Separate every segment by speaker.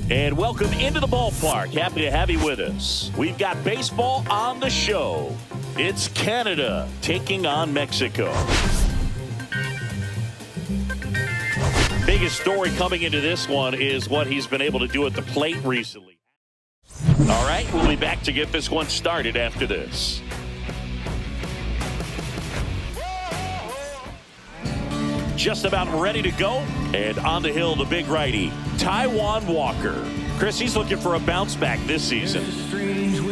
Speaker 1: And welcome into the ballpark. Happy to have you with us. We've got baseball on the show. It's Canada taking on Mexico. Biggest story coming into this one is what he's been able to do at the plate recently. All right, we'll be back to get this one started after this. Just about ready to go. And on the hill, the big righty, Taijuan Walker. Chris, he's looking for a bounce back this season.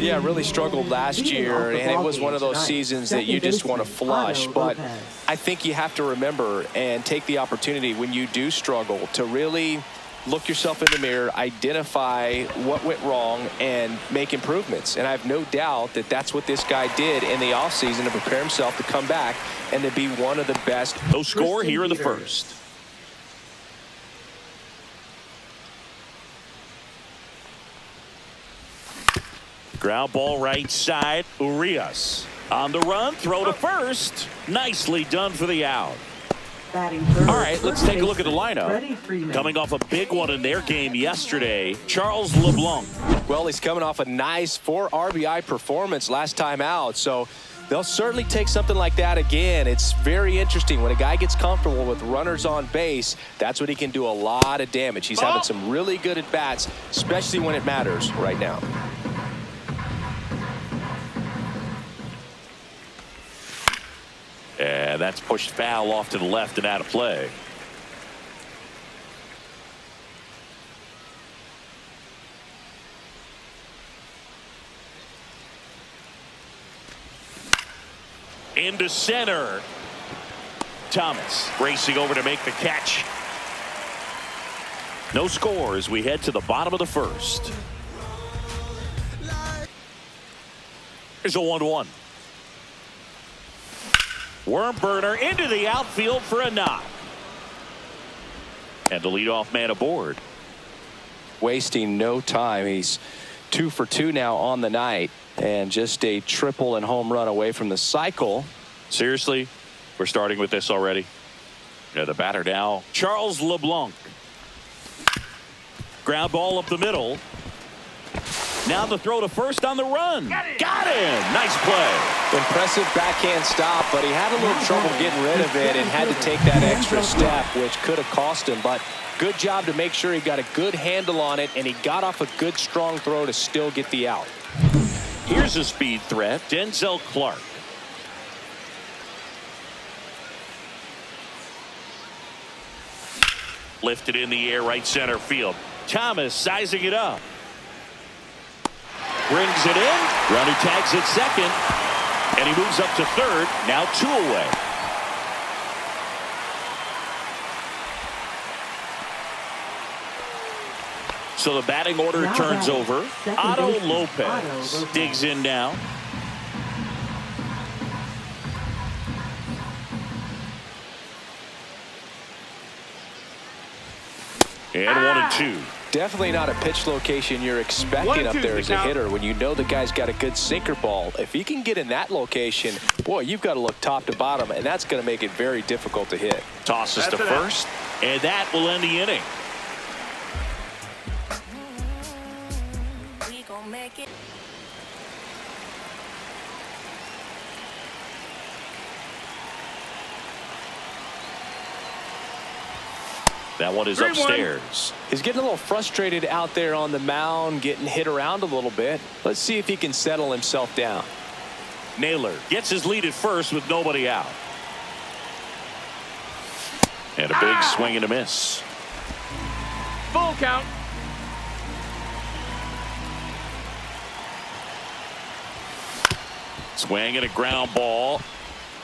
Speaker 2: Yeah, really struggled last year, and it was one of those seasons that you just want to flush. But I think you have to remember and take the opportunity when you do struggle to really look yourself in the mirror, identify what went wrong, and make improvements. And I have no doubt that that's what this guy did in the offseason to prepare himself to come back and to be one of the best.
Speaker 1: No score here in the first. Ground ball right side. Urias on the run. Throw to first. Nicely done for the out. All right, let's take a look at the lineup. Coming off a big one in their game yesterday, Charles LeBlanc.
Speaker 2: Well, he's coming off a nice 4 RBI performance last time out, so they'll certainly take something like that again. It's very interesting. When a guy gets comfortable with runners on base, that's when he can do a lot of damage. He's having some really good at-bats, especially when it matters right now.
Speaker 1: And that's pushed foul off to the left and out of play. Into center. Thomas racing over to make the catch. No score as we head to the bottom of the first. Here's a 1-1. Worm burner into the outfield for a knock. And the leadoff man aboard.
Speaker 2: Wasting no time. He's 2 for 2 now on the night. And just a triple and home run away from the cycle.
Speaker 1: Seriously, we're starting with this already. Yeah, the batter now, Charles LeBlanc. Ground ball up the middle. Now the throw to first on the run. Got him. Nice play.
Speaker 2: Impressive backhand stop, but he had a little trouble getting rid of it and had to take that extra step, which could have cost him. But good job to make sure he got a good handle on it, and he got off a good, strong throw to still get the out.
Speaker 1: Here's a speed threat, Denzel Clark. Lifted in the air, right center field. Thomas sizing it up. Brings it in. Runner tags at second. And he moves up to third. Now 2 away. So the batting order turns over. Otto Lopez digs in now. And 1-2.
Speaker 2: Definitely not a pitch location you're expecting up there as a hitter when you know the guy's got a good sinker ball. If he can get in that location, boy, you've got to look top to bottom, and that's going to make it very difficult to hit.
Speaker 1: Tosses to first, and that will end the inning.
Speaker 3: We gon' make it.
Speaker 1: That one is upstairs.
Speaker 2: He's getting a little frustrated out there on the mound, getting hit around a little bit. Let's see if he can settle himself down.
Speaker 1: Naylor gets his lead at first with nobody out. And a big swing and a miss.
Speaker 4: Full count.
Speaker 1: Swing and a ground ball.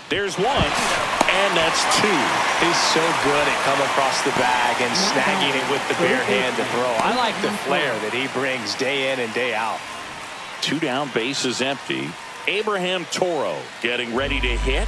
Speaker 1: There's one, and that's 2.
Speaker 2: He's so good at coming across the bag and snagging it with the bare hand to throw. I like the flair that he brings day in and day out.
Speaker 1: 2 down, bases empty. Abraham Toro getting ready to hit.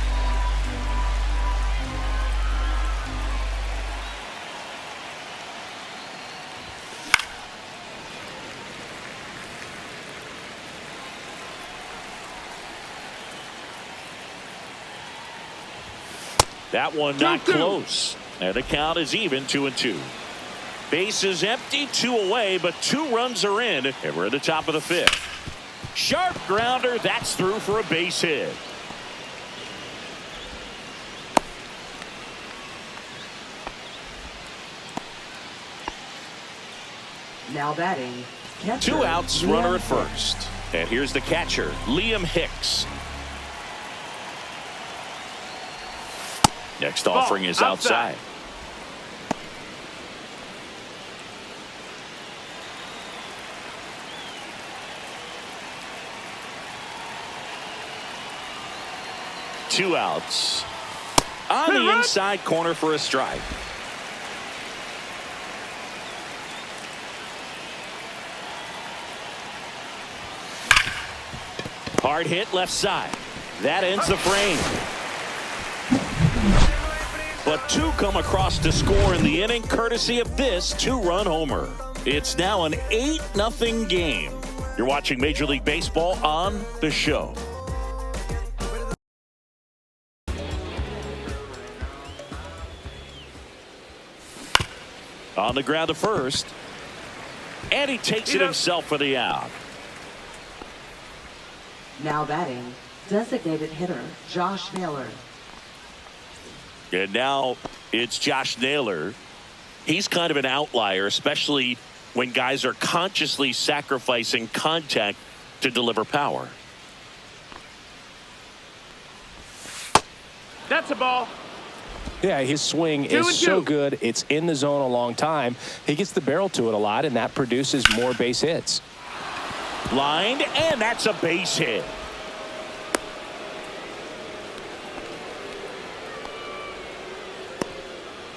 Speaker 1: That one not close. And the count is even 2-2. Base is empty, 2 away, but 2 runs are in, and we're at the top of the 5th. Sharp grounder, that's through for a base hit.
Speaker 3: Now batting, catcher,
Speaker 1: 2 outs, runner at first. And here's the catcher, Liam Hicks. Next offering is outside. Two outs. On the inside corner for a strike. Hard hit left side. That ends the frame. But 2 come across to score in the inning courtesy of this 2-run homer. It's now an 8-0 game. You're watching Major League Baseball on The Show. On the ground to first. And he takes it himself for the out.
Speaker 3: Now batting, designated hitter, Josh Naylor.
Speaker 1: And now it's Josh Naylor. He's kind of an outlier, especially when guys are consciously sacrificing contact to deliver power.
Speaker 4: That's a ball.
Speaker 2: Yeah, his swing is so good. It's in the zone a long time. He gets the barrel to it a lot, and that produces more base hits.
Speaker 1: Lined, and that's a base hit.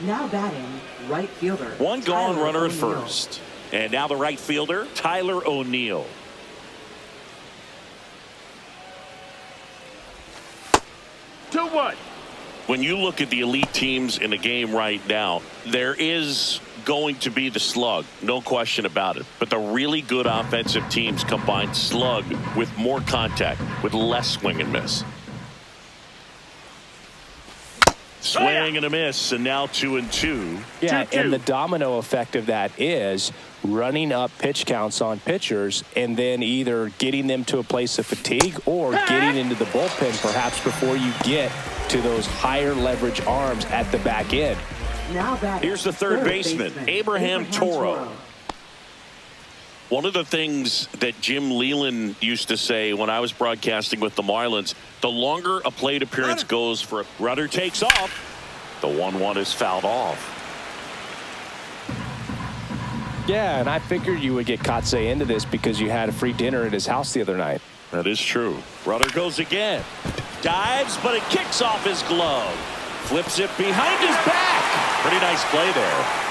Speaker 3: Now batting, right fielder.
Speaker 1: 1 gone,
Speaker 3: Tyler
Speaker 1: runner at
Speaker 3: O'Neill.
Speaker 1: first. And now the right fielder, Tyler O'Neill.
Speaker 4: Two one.
Speaker 1: When you look at the elite teams in the game right now, there is going to be the slug, no question about it. But the really good offensive teams combine slug with more contact, with less swing and miss. Swing and a miss, and now 2-2.
Speaker 2: Yeah, and the domino effect of that is running up pitch counts on pitchers and then either getting them to a place of fatigue or getting into the bullpen perhaps before you get to those higher leverage arms at the back end.
Speaker 3: Now batting,
Speaker 1: Here's the third baseman, Abraham Toro. One of the things that Jim Leyland used to say when I was broadcasting with the Marlins, the longer a plate appearance goes for a runner takes off, the 1-1 is fouled off.
Speaker 2: Yeah, and I figured you would get Kotsay into this because you had a free dinner at his house the other night.
Speaker 1: That is true. Runner goes again. Dives, but it kicks off his glove. Flips it behind his back. Pretty nice play there.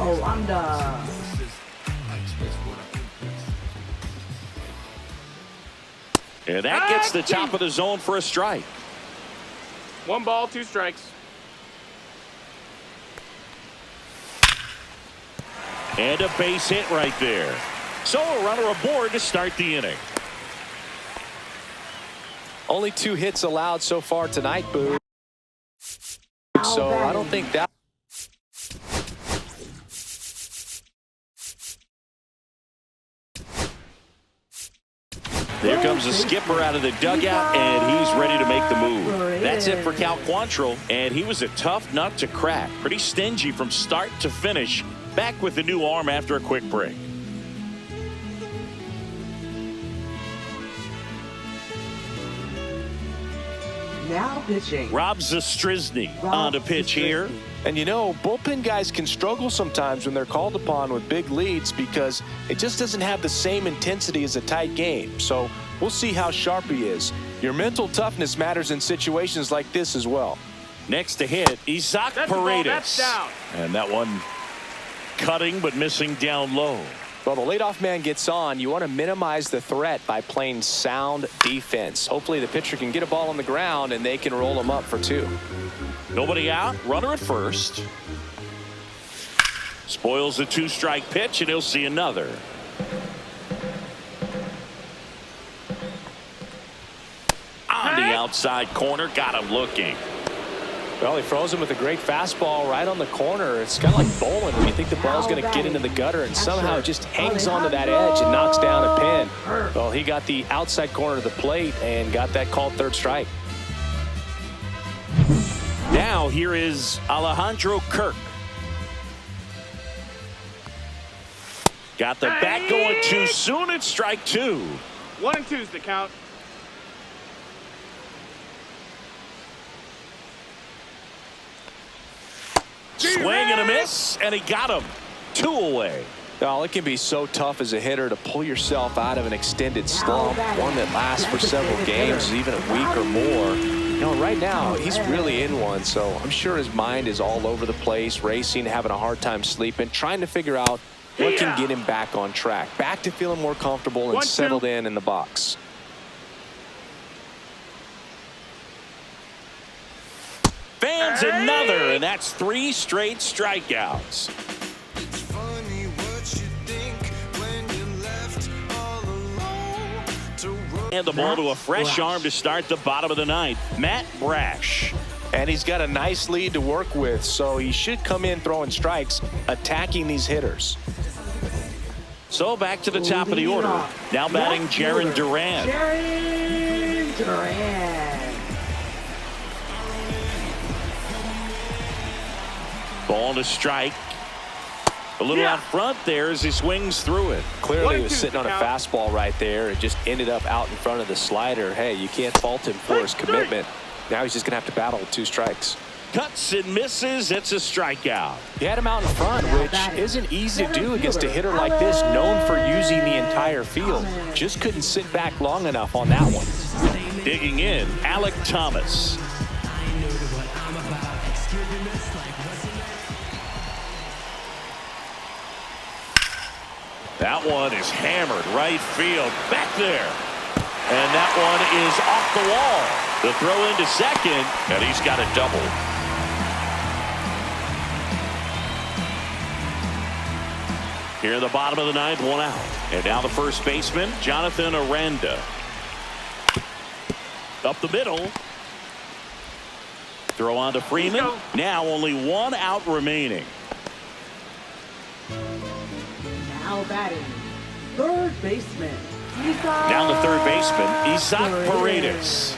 Speaker 3: Onda.
Speaker 1: And that gets the top of the zone for a strike.
Speaker 4: 1 ball, 2 strikes.
Speaker 1: And a base hit right there. So a runner aboard to start the inning.
Speaker 2: Only 2 hits allowed so far tonight, Boo. So I don't think that.
Speaker 1: There comes the skipper out of the dugout, and he's ready to make the move. That's it for Cal Quantrill, and he was a tough nut to crack. Pretty stingy from start to finish. Back with the new arm after a quick break.
Speaker 3: Now pitching,
Speaker 1: Rob Zastryzny on to pitch here.
Speaker 2: And you know, bullpen guys can struggle sometimes when they're called upon with big leads because it just doesn't have the same intensity as a tight game. So we'll see how sharp he is. Your mental toughness matters in situations like this as well.
Speaker 1: Next to hit, Isaac Paredes.
Speaker 4: That's down.
Speaker 1: And that one cutting but missing down low.
Speaker 2: Well, the leadoff man gets on. You want to minimize the threat by playing sound defense. Hopefully the pitcher can get a ball on the ground and they can roll him up for 2.
Speaker 1: Nobody out, runner at first. Spoils the 2-strike pitch, and he'll see another. On the outside corner, got him looking.
Speaker 2: Well, he froze him with a great fastball right on the corner. It's kind of like bowling when you think the ball's going to get into the gutter and somehow it just hangs onto that edge and knocks down a pin. Well, he got the outside corner of the plate and got that called third strike.
Speaker 1: Now here is Alejandro Kirk. Got the bat going too soon. It's strike two.
Speaker 4: 1 and 2's the count.
Speaker 1: Swing and a miss, and he got him. 2 away.
Speaker 2: Well, it can be so tough as a hitter to pull yourself out of an extended slump, one that lasts for several games, even a week or more. You know, right now, he's really in one, so I'm sure his mind is all over the place, racing, having a hard time sleeping, trying to figure out what can get him back on track, back to feeling more comfortable and settled in the box.
Speaker 1: Fans another, and that's 3 straight strikeouts.
Speaker 5: It's funny what you think when you're left all alone to run.
Speaker 1: And the ball to a fresh arm to start the bottom of the 9th. Matt Brash.
Speaker 2: And he's got a nice lead to work with, so he should come in throwing strikes, attacking these hitters.
Speaker 1: So back to the top of the order. Now batting Jarren Duran.
Speaker 3: Jarren Duran.
Speaker 1: Ball to strike. A little out front there as he swings through it.
Speaker 2: Clearly he was sitting on a fastball right there and just ended up out in front of the slider. Hey, you can't fault him for his commitment. Now he's just going to have to battle with 2 strikes.
Speaker 1: Cuts and misses. It's a strikeout.
Speaker 2: He had him out in front, which isn't easy to do against a hitter like this, known for using the entire field. Just couldn't sit back long enough on that one.
Speaker 1: Digging in, Alec Thomas. That one is hammered right field back there. And that one is off the wall. The throw into second, and he's got a double. Here in the bottom of the 9th, 1 out. And now the first baseman, Jonathan Aranda. Up the middle. Throw on to Freeman. Now only 1 out remaining.
Speaker 3: Now batting, third baseman.
Speaker 1: Down to third baseman, Isaac Paredes.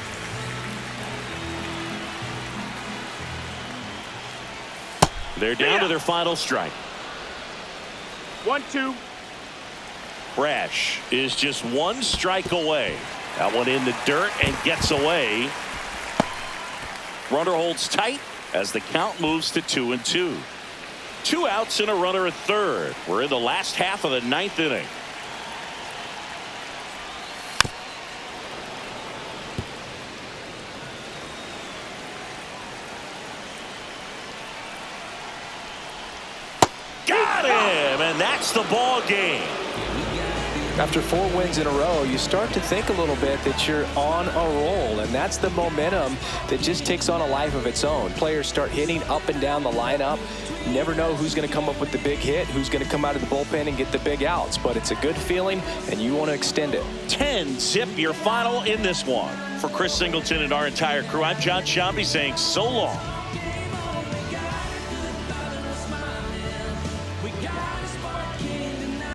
Speaker 1: They're down to their final strike.
Speaker 4: 1-2.
Speaker 1: Brash is just 1 strike away. That one in the dirt and gets away. Runner holds tight as the count moves to 2-2. 2 outs and a runner at third. We're in the last half of the 9th inning. Got him, and that's the ball game.
Speaker 2: After 4 wins in a row, you start to think a little bit that you're on a roll, and that's the momentum that just takes on a life of its own. Players start hitting up and down the lineup. You never know who's going to come up with the big hit, who's going to come out of the bullpen and get the big outs, but it's a good feeling, and you want to extend it.
Speaker 1: 10-zip your final in this one. For Chris Singleton and our entire crew, I'm John Shambi saying so long.